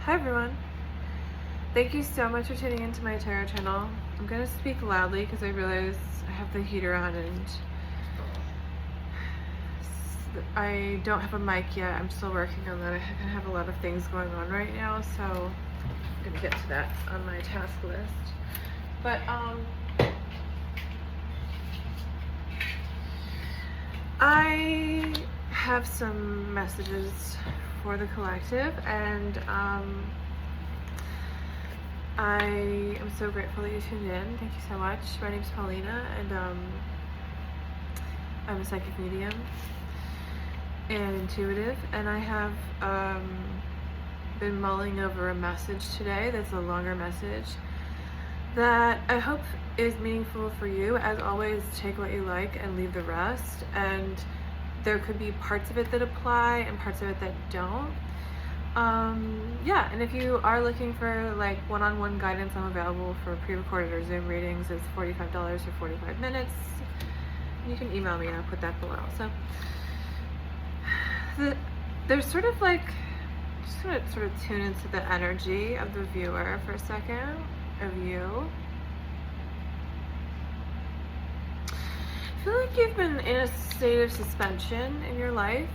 Hi everyone. Thank you so much for tuning into my tarot channel. I'm going to speak loudly because I realize I have the heater on and I don't have a mic yet. I'm still working on that. I have a lot of things going on right now, so I'm going to get to that on my task list. But I have some messages for the collective, and I am so grateful that you tuned in. Thank you so much. My name's Paulina, and I'm a psychic medium and intuitive, and I have been mulling over a message today that's a longer message that I hope is meaningful for you. As always, take what you like and leave the rest, and there could be parts of it that apply and parts of it that don't. Yeah, and if you are looking for like one-on-one guidance, I'm available for pre-recorded or Zoom readings. It's $45 for 45 minutes. You can email me and I'll put that below. So there's sort of like, just gonna sort of tune into the energy of the viewer for a second, of you. I feel like you've been in a state of suspension in your life,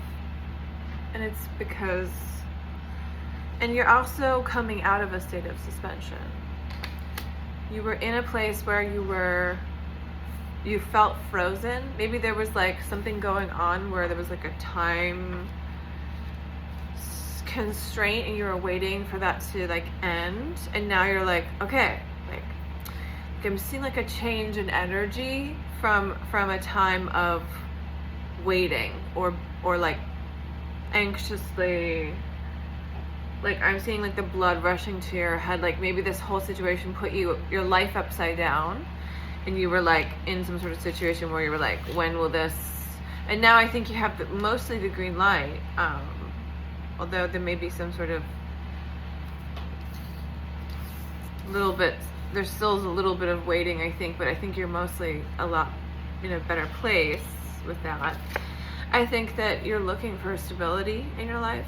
and it's because, and you're also coming out of a state of suspension. You were in a place where you felt frozen. Maybe there was like something going on where there was like a time constraint and you were waiting for that to like end, and now you're like, okay, like I'm seeing like a change in energy from a time of waiting or like anxiously, like I'm seeing like the blood rushing to your head, like maybe this whole situation put your life upside down, and you were like in some sort of situation where you were like, when will this, and now I think you have mostly the green light, although there may be some sort of little bit, there's still a little bit of waiting, I think, but I think you're mostly a lot in a better place with that. I think that you're looking for stability in your life,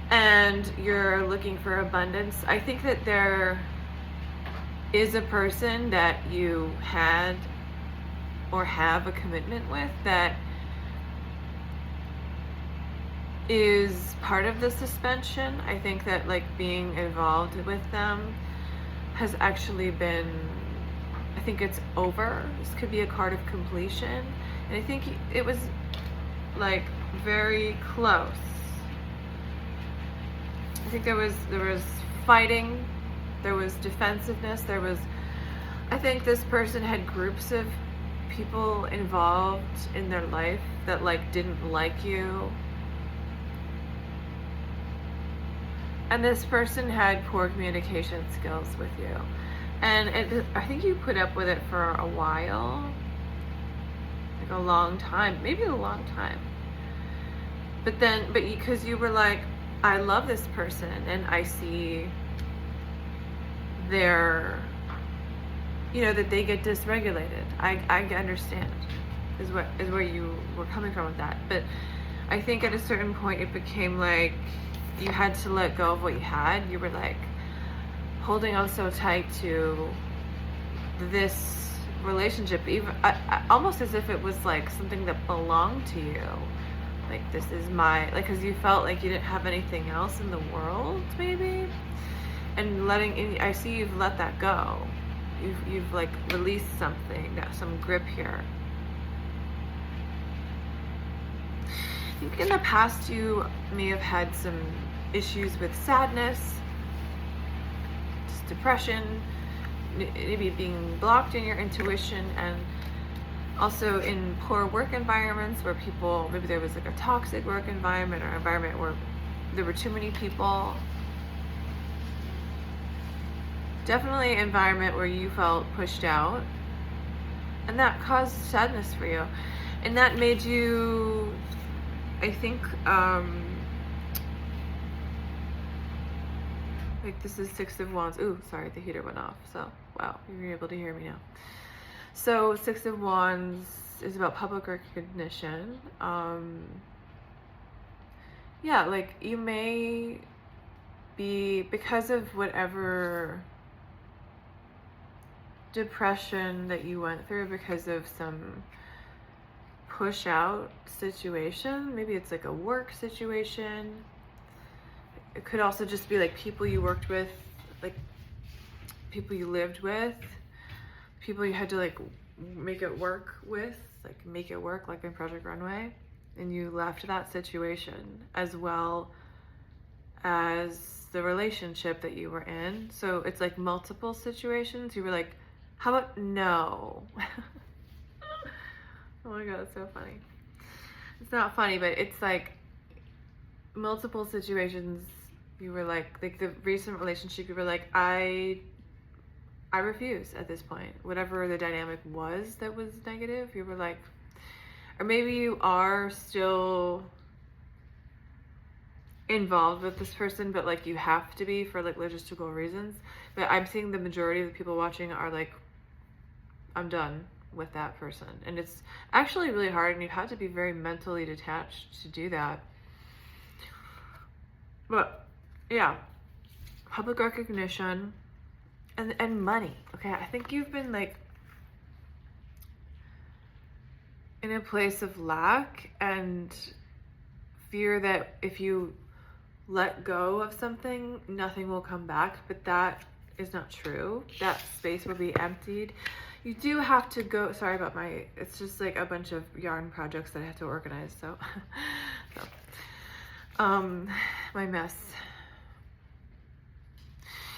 and you're looking for abundance. I think that there is a person that you had or have a commitment with that is part of the suspension. I think that like being involved with them has actually been, I think it's over. This could be a card of completion, and I think it was like very close. I think there was fighting, there was defensiveness, I think this person had groups of people involved in their life that like didn't like you. And this person had poor communication skills with you. And I think you put up with it for a while, like a long time, maybe a long time. But because you were like, I love this person and I see their, that they get dysregulated. I understand is where you were coming from with that. But I think at a certain point it became like you had to let go of what you had. You were like holding on so tight to this relationship, even almost as if it was like something that belonged to you. Like, this is my, like, because you felt like you didn't have anything else in the world, maybe. And I see you've let that go. You've like released something, got some grip here. I think in the past you may have had some issues with sadness, just depression, maybe being blocked in your intuition, and also in poor work environments where people, maybe there was like a toxic work environment or environment where there were too many people. Definitely an environment where you felt pushed out, and that caused sadness for you, and that made you, I think, like this is Six of Wands. Ooh, sorry, the heater went off. So, wow, you're able to hear me now. So, Six of Wands is about public recognition. Yeah, like you may because of whatever depression that you went through because of some push out situation. Maybe it's like a work situation. It could also just be like people you worked with, like people you lived with, people you had to like make it work with, like make it work, like in Project Runway, and you left that situation as well as the relationship that you were in. So it's like multiple situations. You were like, how about no? Oh my god, it's so funny. It's not funny, but it's like multiple situations. You were like the recent relationship, you were like, I refuse at this point. Whatever the dynamic was that was negative, you were like, or maybe you are still involved with this person, but like you have to be for like logistical reasons. But I'm seeing the majority of the people watching are like, I'm done with that person. And it's actually really hard, and you have to be very mentally detached to do that. But yeah, public recognition and money. Okay, I think you've been like in a place of lack and fear that if you let go of something, nothing will come back, but that is not true. That space will be emptied. You do have to go, sorry about it's just like a bunch of yarn projects that I have to organize, so, my mess.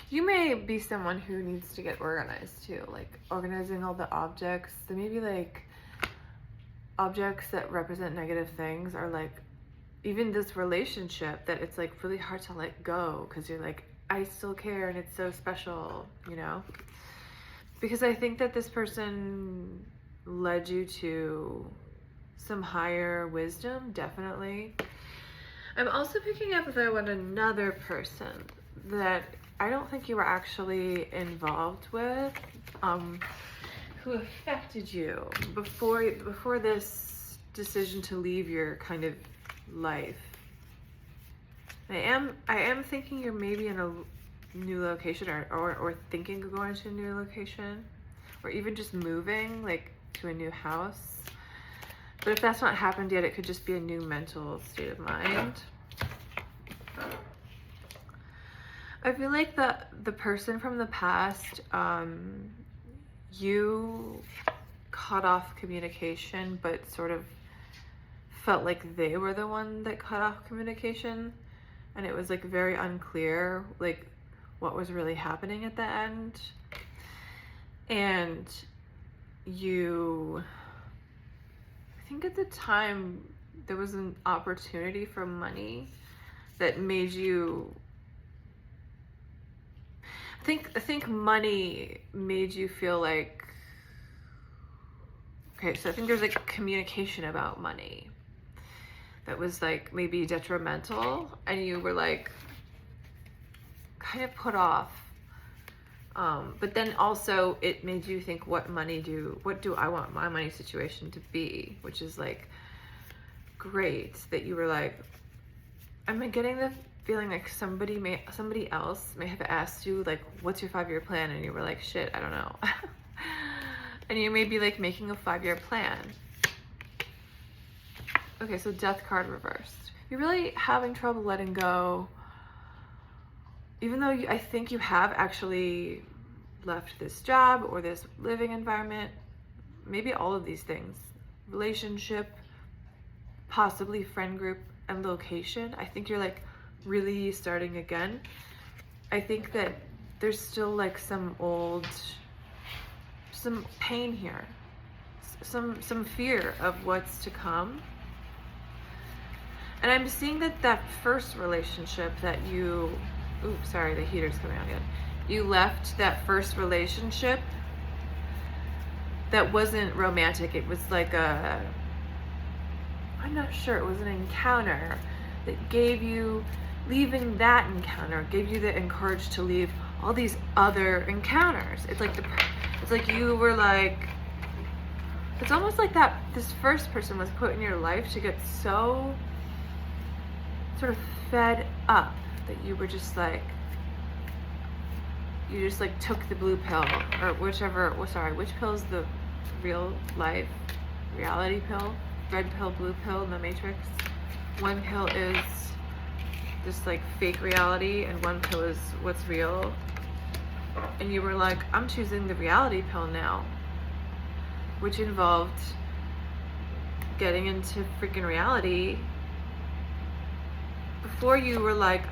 You may be someone who needs to get organized too, like organizing all the objects. There may be like objects that represent negative things, or like even this relationship that it's like really hard to let go because you're like, I still care and it's so special, you know? Because I think that this person led you to some higher wisdom, definitely. I'm also picking up though on another person that I don't think you were actually involved with, who affected you before this decision to leave your kind of life. I am thinking you're maybe in a new location or thinking of going to a new location, or even just moving like to a new house. But if that's not happened yet, it could just be a new mental state of mind. I feel like the person from the past, you cut off communication, but sort of felt like they were the one that cut off communication, and it was like very unclear like what was really happening at the end. And you, I think at the time there was an opportunity for money that made you, I think money made you feel like, okay, so I think there's like communication about money that was like maybe detrimental, and you were like kind of put off. But then also it made you think, what do I want my money situation to be? Which is like great that you were like, I'm getting the feeling like somebody else may have asked you like, what's your 5-year plan? And you were like, shit, I don't know. And you may be like making a 5-year plan. Okay, so Death card reversed. You're really having trouble letting go, even though I think you have actually left this job or this living environment, maybe all of these things, relationship, possibly friend group, and location. I think you're like really starting again. I think that there's still like some pain here, some fear of what's to come. And I'm seeing that first relationship that you, oops, sorry, the heater's coming on again. You left that first relationship that wasn't romantic. It was like I'm not sure, it was an encounter that gave you, leaving that encounter gave you the encourage to leave all these other encounters. It's like you were like, it's almost like that this first person was put in your life to get so sort of fed up that you were just like, you just like took the blue pill, or whichever, well, sorry, which pill is the real life reality pill? Red pill, blue pill in the Matrix. One pill is this like fake reality, and one pill is what's real. And you were like, I'm choosing the reality pill now, which involved getting into freaking reality. Before you were like,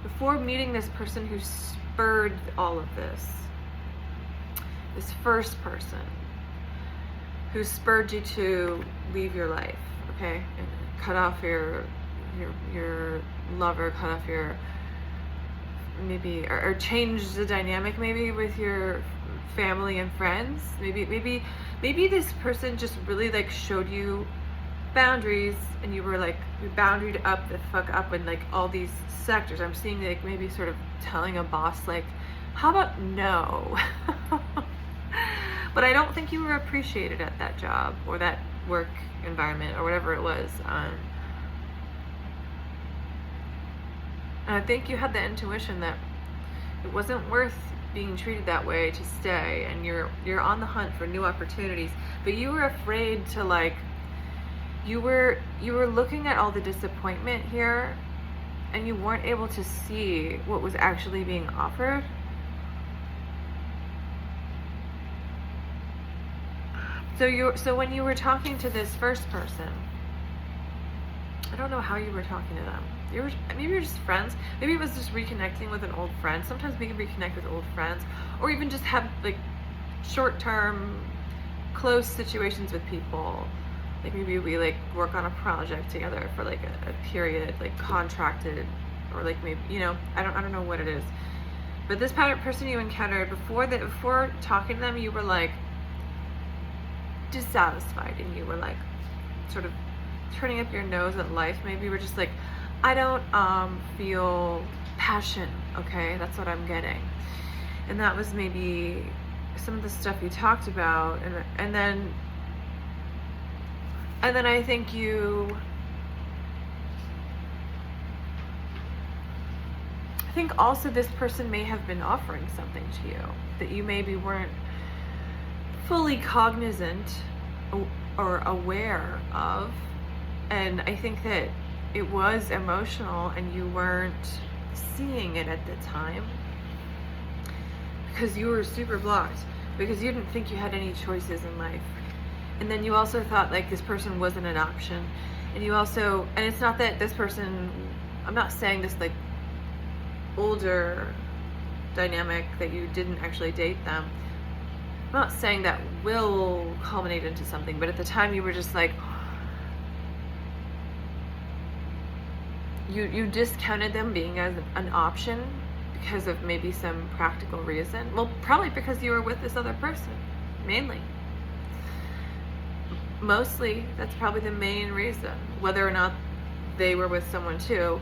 before meeting this person who spurred all of this first person who spurred you to leave your life, okay, and cut off your lover, cut off your, maybe, or change the dynamic maybe with your family and friends. Maybe this person just really like showed you boundaries, and you were like, you boundaried up the fuck up in like all these sectors. I'm seeing like maybe sort of telling a boss like, how about no? But I don't think you were appreciated at that job or that work environment or whatever it was. And I think you had the intuition that it wasn't worth being treated that way to stay, and you're on the hunt for new opportunities, but you were afraid to like, you were looking at all the disappointment here, and you weren't able to see what was actually being offered. So when you were talking to this first person, I don't know how you were talking to them. Maybe you're just friends. Maybe it was just reconnecting with an old friend. Sometimes we can reconnect with old friends, or even just have like short-term, close situations with people. Like maybe we like work on a project together for like a period, like contracted, or like maybe, you know, I don't know what it is. But this person you encountered before talking to them, you were like dissatisfied, and you were like sort of turning up your nose at life. Maybe you were just like, I don't feel passion, okay? That's what I'm getting. And that was maybe some of the stuff you talked about, and then I think also this person may have been offering something to you that you maybe weren't fully cognizant or aware of. And I think that it was emotional, and you weren't seeing it at the time because you were super blocked, because you didn't think you had any choices in life. And then you also thought like this person wasn't an option. And you also, and it's not that this person, I'm not saying this like older dynamic that you didn't actually date them. I'm not saying that will culminate into something, but at the time you were just like, you discounted them being as an option because of maybe some practical reason. Well, probably because you were with this other person, mainly. Mostly, that's probably the main reason. Whether or not they were with someone too,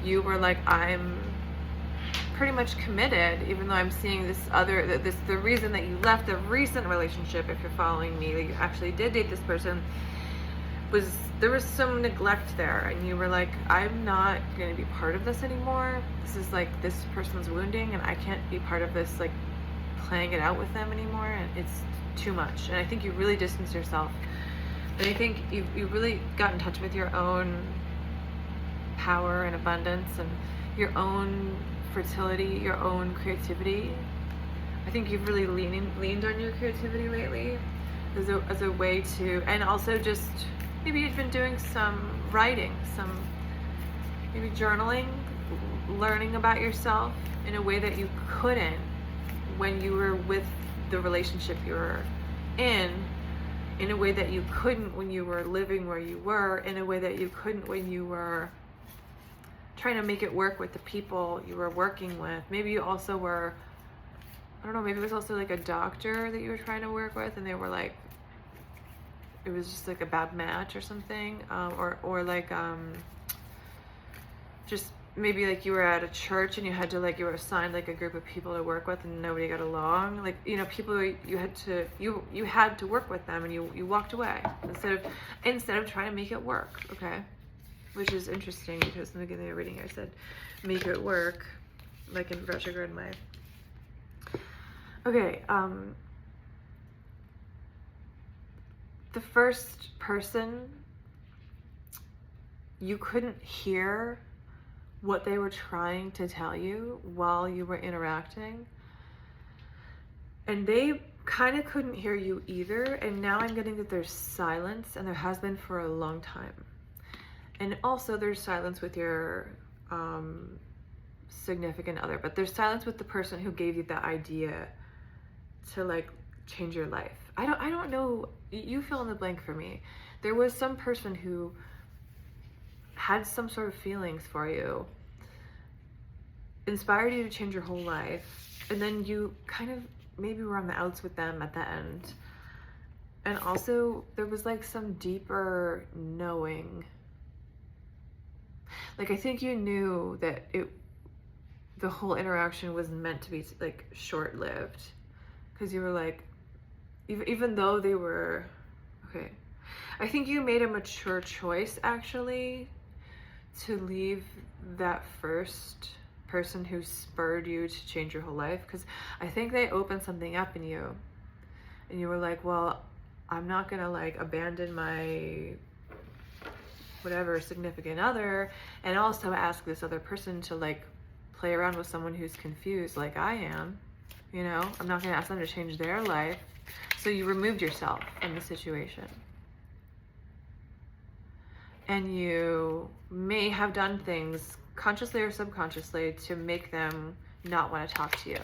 you were like, I'm pretty much committed, even though I'm seeing this other, the reason that you left the recent relationship, if you're following me, that you actually did date this person, was there was some neglect there, and you were like, I'm not going to be part of this anymore. This is like, this person's wounding, and I can't be part of this, like playing it out with them anymore, and it's too much. And I think you really distanced yourself. And I think you really got in touch with your own power and abundance, and your own fertility, your own creativity. I think you've really leaned on your creativity lately as a way to, and also just maybe you've been doing some writing, some maybe journaling, learning about yourself in a way that you couldn't when you were with the relationship you were in a way that you couldn't when you were living where you were, in a way that you couldn't when you were trying to make it work with the people you were working with. Maybe you also were, I don't know, maybe it was also like a doctor that you were trying to work with, and they were like, it was just like a bad match or something, or like just maybe like you were at a church and you had to like, you were assigned like a group of people to work with and nobody got along, like, you know, people you had to work with them, and you walked away instead of trying to make it work. Okay, which is interesting because in the beginning of the reading I said make it work, like in retrograde way. Okay, the first person, you couldn't hear what they were trying to tell you while you were interacting, and they kind of couldn't hear you either. And now I'm getting that there's silence, and there has been for a long time. And also there's silence with your significant other, but there's silence with the person who gave you the idea to like change your life. I don't know, you fill in the blank for me. There was some person who had some sort of feelings for you, inspired you to change your whole life, and then you kind of maybe were on the outs with them at the end. And also there was like some deeper knowing. Like I think you knew that the whole interaction was meant to be like short-lived, because you were like, even though they were, okay, I think you made a mature choice actually to leave that first person who spurred you to change your whole life, because I think they opened something up in you and you were like, well, I'm not gonna like abandon my whatever significant other and also ask this other person to like play around with someone who's confused like I am, you know. I'm not gonna ask them to change their life. So you removed yourself from the situation, and you may have done things consciously or subconsciously to make them not want to talk to you,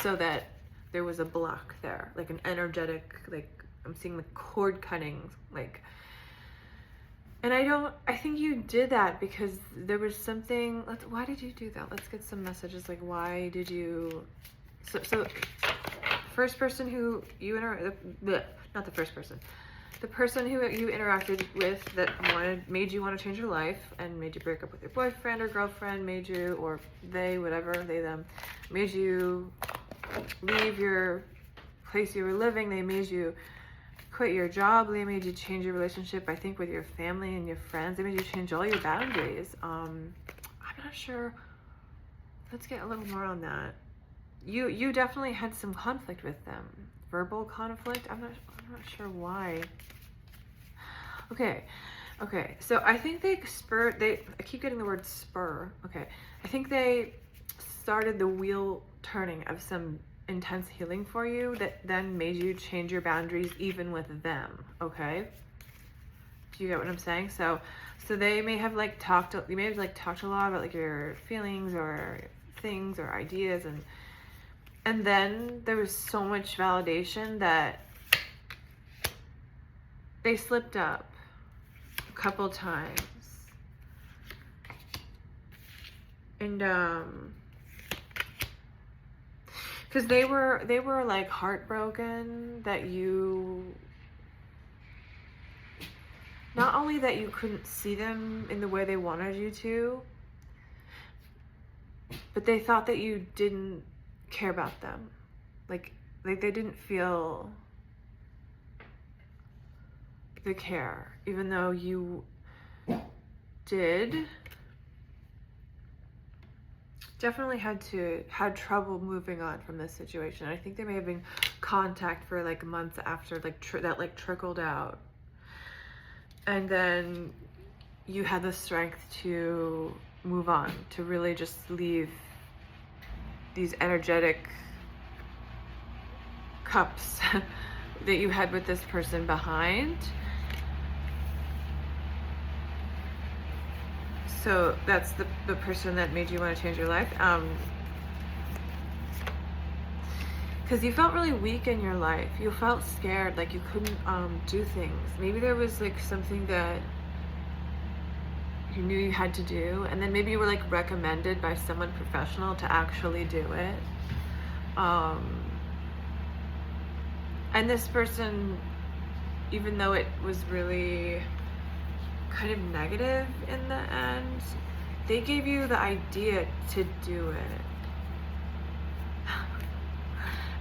so that there was a block there, like an energetic, like I'm seeing the cord cutting, like. And I think you did that because there was something. Why did you do that? Let's get some messages. Like, why did you? So first person who you not the first person, the person who you interacted with that made you want to change your life and made you break up with your boyfriend or girlfriend, made you, or they, whatever, they, them, made you leave your place you were living. They made you quit your job. They made you change your relationship, I think, with your family and your friends. They made you change all your boundaries. I'm not sure. Let's get a little more on that. You definitely had some conflict with them. Verbal conflict. I'm not sure why. Okay. So I think they I keep getting the word spur. Okay. I think they started the wheel turning of some intense healing for you that then made you change your boundaries even with them. Okay. Do you get what I'm saying? So they may have like talked a lot about like your feelings or things or ideas, and then there was so much validation that they slipped up a couple times. And because they were like heartbroken that you, not only that you couldn't see them in the way they wanted you to, but they thought that you didn't care about them. Like they didn't feel the care, even though you did. Definitely had trouble moving on from this situation. I think there may have been contact for like months after, like that like trickled out, and then you had the strength to move on, to really just leave these energetic cups that you had with this person behind. So that's the person that made you want to change your life. Because you felt really weak in your life. You felt scared, like you couldn't do things. Maybe there was like something that you knew you had to do, and then maybe you were like recommended by someone professional to actually do it. And this person, even though it was really kind of negative in the end, they gave you the idea to do it.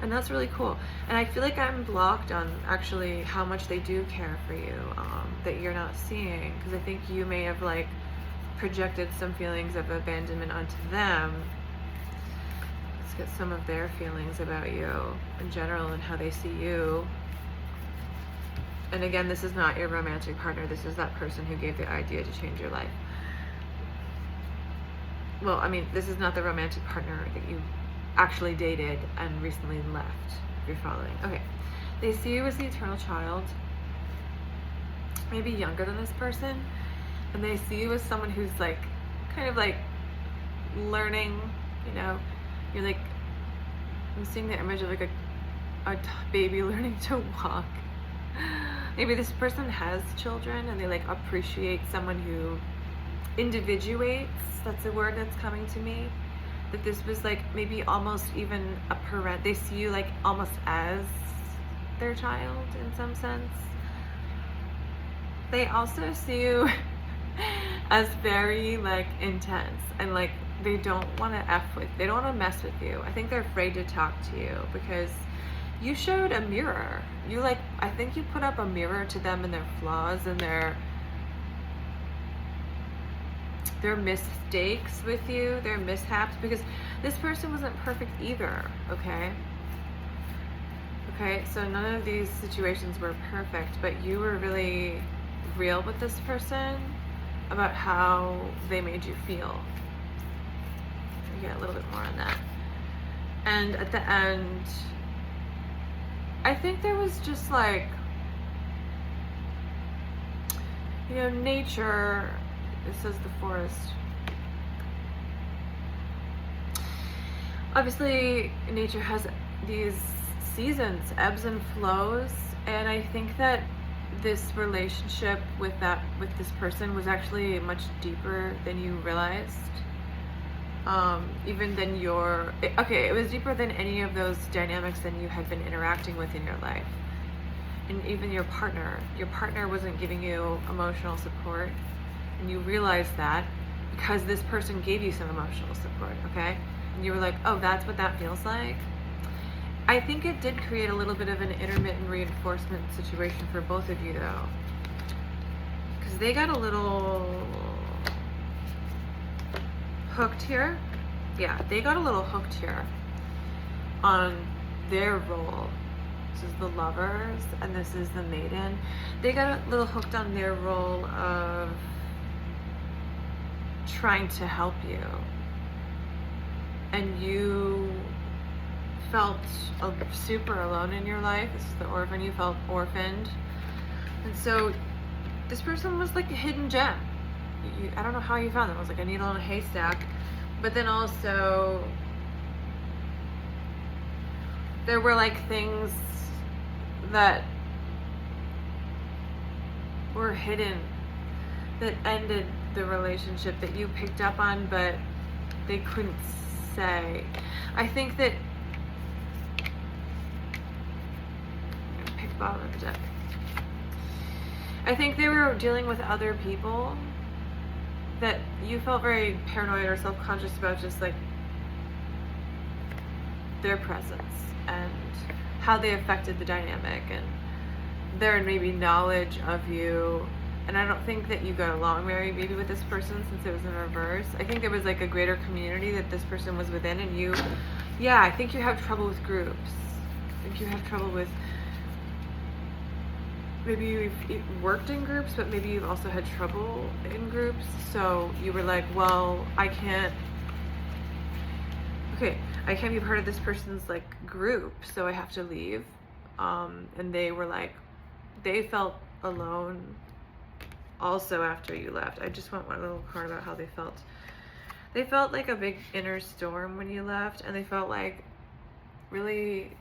And that's really cool. And I feel like I'm blocked on actually how much they do care for you, that you're not seeing. Because I think you may have like projected some feelings of abandonment onto them. Let's get some of their feelings about you in general and how they see you. And again, this is not your romantic partner. This is that person who gave the idea to change your life. Well, I mean, this is not the romantic partner that you actually dated and recently left, if you're following. Okay. They see you as the eternal child, maybe younger than this person, and they see you as someone who's like, kind of like learning, you know, you're like, I'm seeing the image of like a baby learning to walk. Maybe this person has children and they like appreciate someone who individuates. That's a word that's coming to me. That this was like maybe almost even a parent. They see you like almost as their child in some sense. They also see you as very like intense and like they don't want to they don't want to mess with you. I think they're afraid to talk to you because you showed a mirror. You like, I think you put up a mirror to them and their flaws and their mistakes with you, their mishaps, because this person wasn't perfect either, okay? Okay, so none of these situations were perfect, but you were really real with this person about how they made you feel. We get a little bit more on that. And at the end, I think there was just like, you know, nature, it says the forest. Obviously, nature has these seasons, ebbs and flows, and I think that this relationship with this person was actually much deeper than you realized. Even than it was deeper than any of those dynamics that you had been interacting with in your life. And even your partner wasn't giving you emotional support. And you realized that because this person gave you some emotional support, okay? And you were like, oh, that's what that feels like? I think it did create a little bit of an intermittent reinforcement situation for both of you, though. Because they got a little hooked here. Yeah, they got a little hooked here on their role. This is the lovers, and this is the maiden. They got a little hooked on their role of trying to help you. And you felt super alone in your life. This is the orphan. You felt orphaned. And so this person was like a hidden gem. I don't know how you found them. It was like a needle in a haystack. But then also there were like things that were hidden that ended the relationship that you picked up on, but they couldn't say. I think that I'm gonna pick the bottom of the deck. I think they were dealing with other people that you felt very paranoid or self-conscious about, just like their presence and how they affected the dynamic and their maybe knowledge of you. And I don't think that you got along very maybe with this person since it was in reverse. I think there was like a greater community that this person was within, and you, yeah, I think you have trouble with groups. I think you have trouble with, maybe you've worked in groups, but maybe you've also had trouble in groups. So you were like, well, I can't be part of this person's like group, so I have to leave. And they were like, they felt alone also after you left. I just want one little card about how they felt. They felt like a big inner storm when you left, and they felt like really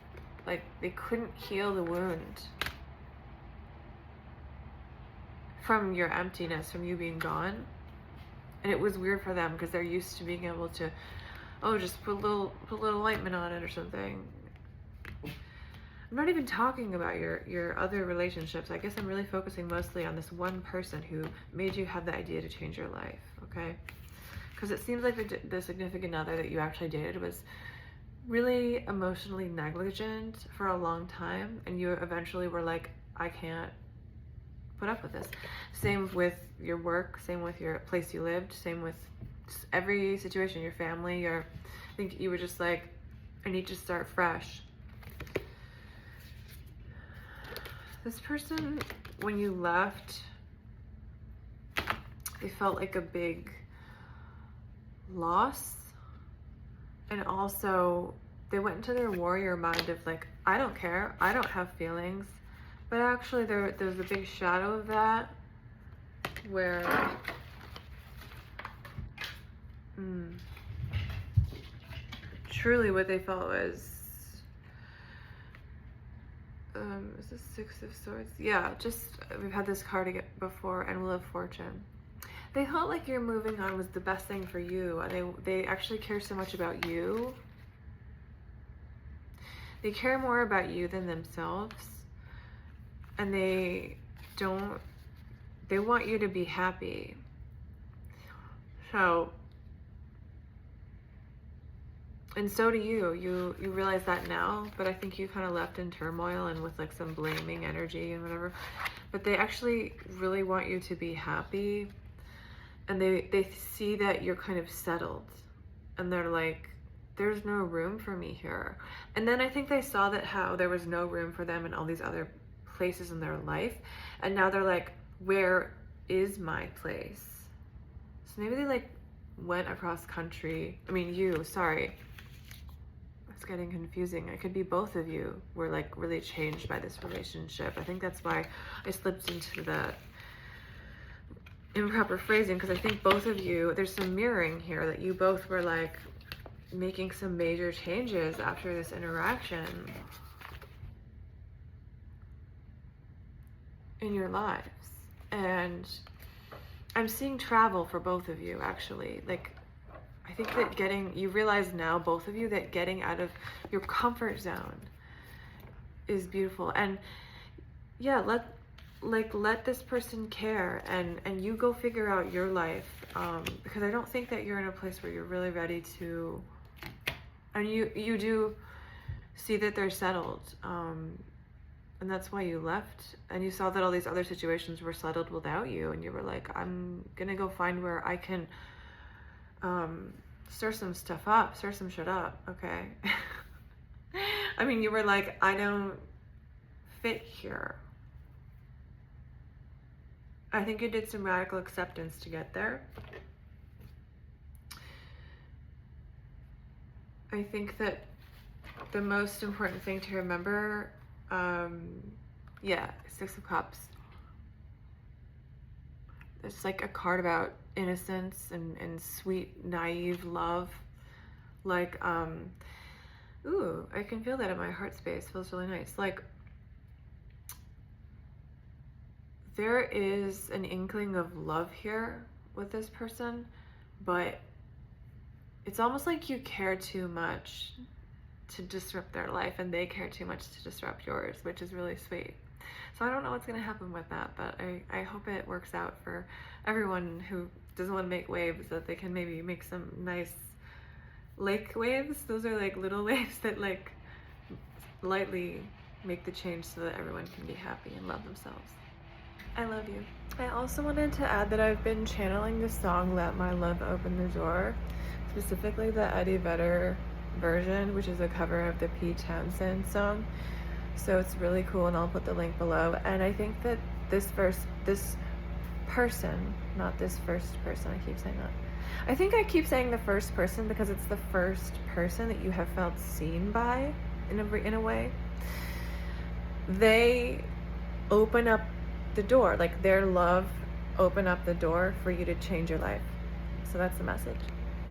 like they couldn't heal the wound from your emptiness, from you being gone. And it was weird for them because they're used to being able to, oh, just put a little ointment on it or something. I'm not even talking about your other relationships. I guess I'm really focusing mostly on this one person who made you have the idea to change your life, okay? Because it seems like the significant other that you actually dated was really emotionally negligent for a long time, and you eventually were like, I can't put up with this. Same with your work, same with your place you lived, same with every situation, your family, I think you were just like, I need to start fresh. This person, when you left, it felt like a big loss. And also, they went into their warrior mind of like, I don't care, I don't have feelings. But actually, there's a big shadow of that where truly what they felt was, is this Six of Swords? Yeah, just, we've had this card before, and Wheel of Fortune. They felt like your moving on was the best thing for you. They actually care so much about you. They care more about you than themselves. And they want you to be happy. So, and so do you. You realize that now, but I think you kind of left in turmoil and with like some blaming energy and whatever. But they actually really want you to be happy. And they see that you're kind of settled. And they're like, there's no room for me here. And then I think they saw that how there was no room for them in all these other places in their life. And now they're like, where is my place? So maybe they like went across country. I mean, sorry. It's getting confusing. It could be both of you were like really changed by this relationship. I think that's why I slipped into the improper phrasing, because I think both of you, there's some mirroring here that you both were like making some major changes after this interaction in your lives. And I'm seeing travel for both of you, actually. Like, I think that you realize now, both of you, that getting out of your comfort zone is beautiful. And yeah, let this person care, and you go figure out your life, because I don't think that you're in a place where you're really ready to, and you do see that they're settled, and that's why you left, and you saw that all these other situations were settled without you, and you were like, I'm gonna go find where I can stir some shit up, okay? I mean, you were like, I don't fit here. I think you did some radical acceptance to get there. I think that the most important thing to remember, Six of Cups. It's like a card about innocence and sweet, naive love. Like, ooh, I can feel that in my heart space. Feels really nice. Like, there is an inkling of love here with this person, but it's almost like you care too much to disrupt their life, and they care too much to disrupt yours, which is really sweet. So I don't know what's going to happen with that, but I hope it works out for everyone who doesn't want to make waves, that they can maybe make some nice lake waves. Those are like little waves that like lightly make the change so that everyone can be happy and love themselves. I love you. I also wanted to add that I've been channeling the song Let My Love Open the Door, specifically the Eddie Vedder version, which is a cover of the Pete Townsend song. So it's really cool, and I'll put the link below. And I think that this person, not this first person, I keep saying that. I think I keep saying the first person because it's the first person that you have felt seen by in a way. They open up the door, like their love open up the door for you to change your life. So that's the message.